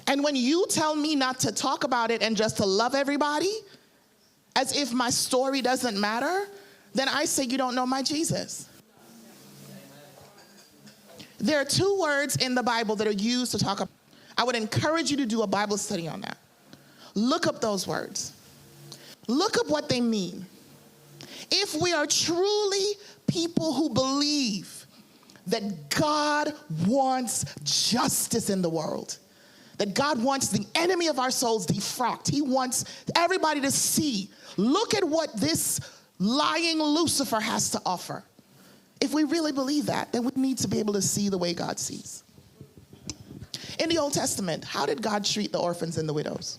And when you tell me not to talk about it and just to love everybody, as if my story doesn't matter, then I say you don't know my Jesus. There are 2 words in the Bible that are used to talk about. I would encourage you to do a Bible study on that. Look up those words. Look up what they mean. If we are truly people who believe that God wants justice in the world, that God wants the enemy of our souls defrocked, he wants everybody to see, look at what this lying Lucifer has to offer. If we really believe that, then we need to be able to see the way God sees. In the Old Testament, how did God treat the orphans and the widows?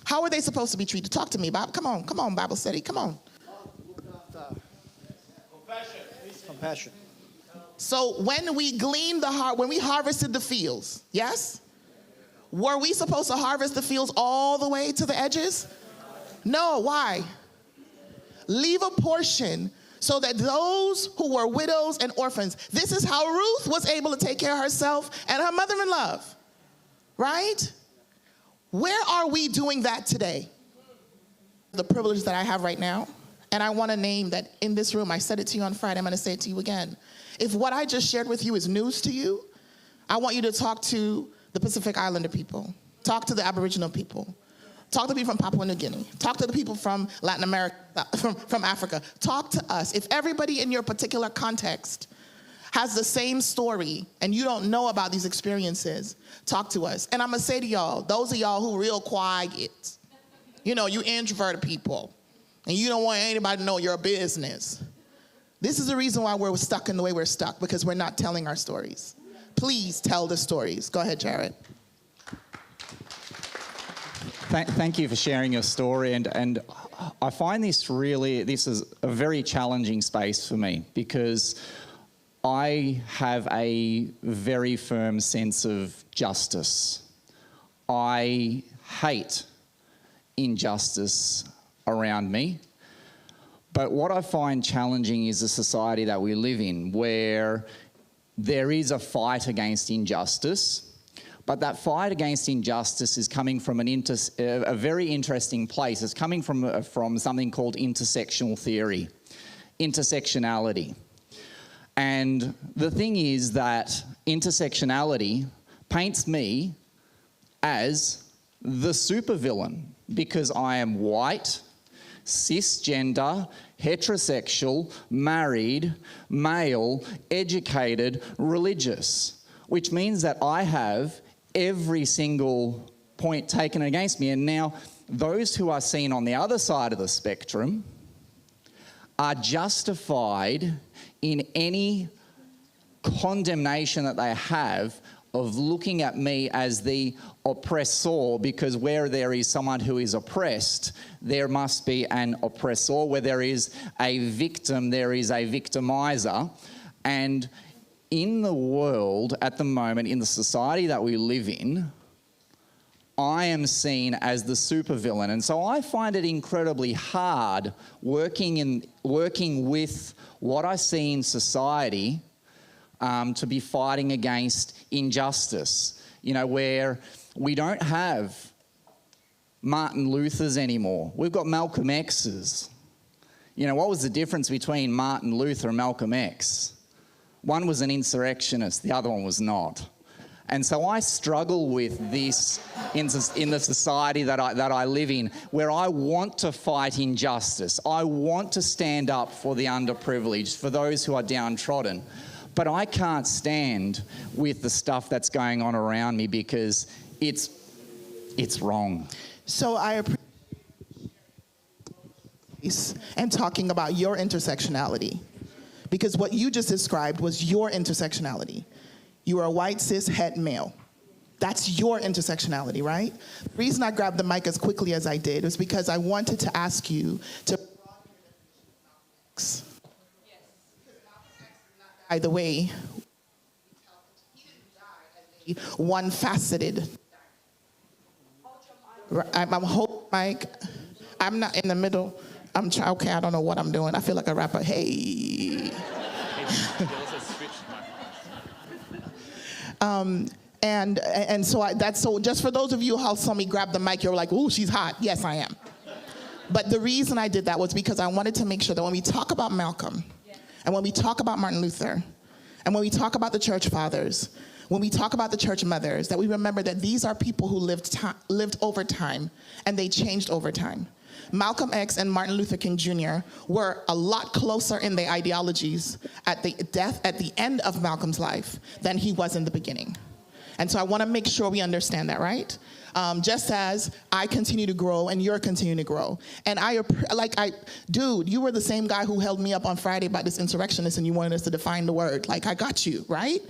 How are they supposed to be treated? Talk to me, Bob. Come on, Bible study. Come on. Compassion. So when we gleaned when we harvested the fields, yes? Were we supposed to harvest the fields all the way to the edges? No, why? Leave a portion so that those who were widows and orphans, this is how Ruth was able to take care of herself and her mother-in-law, right? Where are we doing that today? The privilege that I have right now, and I want to name that in this room, I said it to you on Friday, I'm going to say it to you again. If what I just shared with you is news to you, I want you to talk to the Pacific Islander people, talk to the Aboriginal people, talk to people from Papua New Guinea, talk to the people from Latin America, from Africa, talk to us. If everybody in your particular context has the same story and you don't know about these experiences, talk to us. And I'm gonna say to y'all, those of y'all who real quiet, you know, you introverted people, and you don't want anybody to know your business. This is the reason why we're stuck in the way we're stuck, because we're not telling our stories. Please tell the stories. Go ahead, Jared. Thank you for sharing your story, and I find this is a very challenging space for me, because I have a very firm sense of justice. I hate injustice around me. But what I find challenging is the society that we live in, where there is a fight against injustice, but that fight against injustice is coming from a very interesting place. It's coming from something called intersectional theory, intersectionality. And the thing is that intersectionality paints me as the supervillain, because I am white, cisgender, heterosexual, married, male, educated, religious, which means that I have every single point taken against me. And now those who are seen on the other side of the spectrum are justified in any condemnation that they have of looking at me as the oppressor, because where there is someone who is oppressed, there must be an oppressor. Where there is a victim, there is a victimizer. And in the world at the moment, in the society that we live in, I am seen as the supervillain. And so I find it incredibly hard working with what I see in society to be fighting against injustice, you know, where we don't have Martin Luther's anymore. We've got Malcolm X's. You know, what was the difference between Martin Luther and Malcolm X? One was an insurrectionist, the other one was not. And so I struggle with this in the society that I live in, where I want to fight injustice. I want to stand up for the underprivileged, for those who are downtrodden. But I can't stand with the stuff that's going on around me, because it's wrong. So I appreciate and talking about your intersectionality, because what you just described was your intersectionality. You are a white, cis, het male. That's your intersectionality, right? The reason I grabbed the mic as quickly as I did was because I wanted to ask you to the way one-faceted. I'm holding Mike. I'm not in the middle. Okay, I don't know what I'm doing. I feel like a rapper. Hey. And so so just for those of you how saw me grab the mic, you're like, ooh, she's hot. Yes, I am. But the reason I did that was because I wanted to make sure that when we talk about Malcolm, and when we talk about Martin Luther, and when we talk about the church fathers, when we talk about the church mothers, that we remember that these are people who lived over time, and they changed over time. Malcolm X and Martin Luther King Jr. were a lot closer in their ideologies at the end of Malcolm's life than he was in the beginning. And so I want to make sure we understand that, right? Just as I continue to grow and you're continuing to grow. And dude, you were the same guy who held me up on Friday about this insurrectionist and you wanted us to define the word. Like, I got you, right?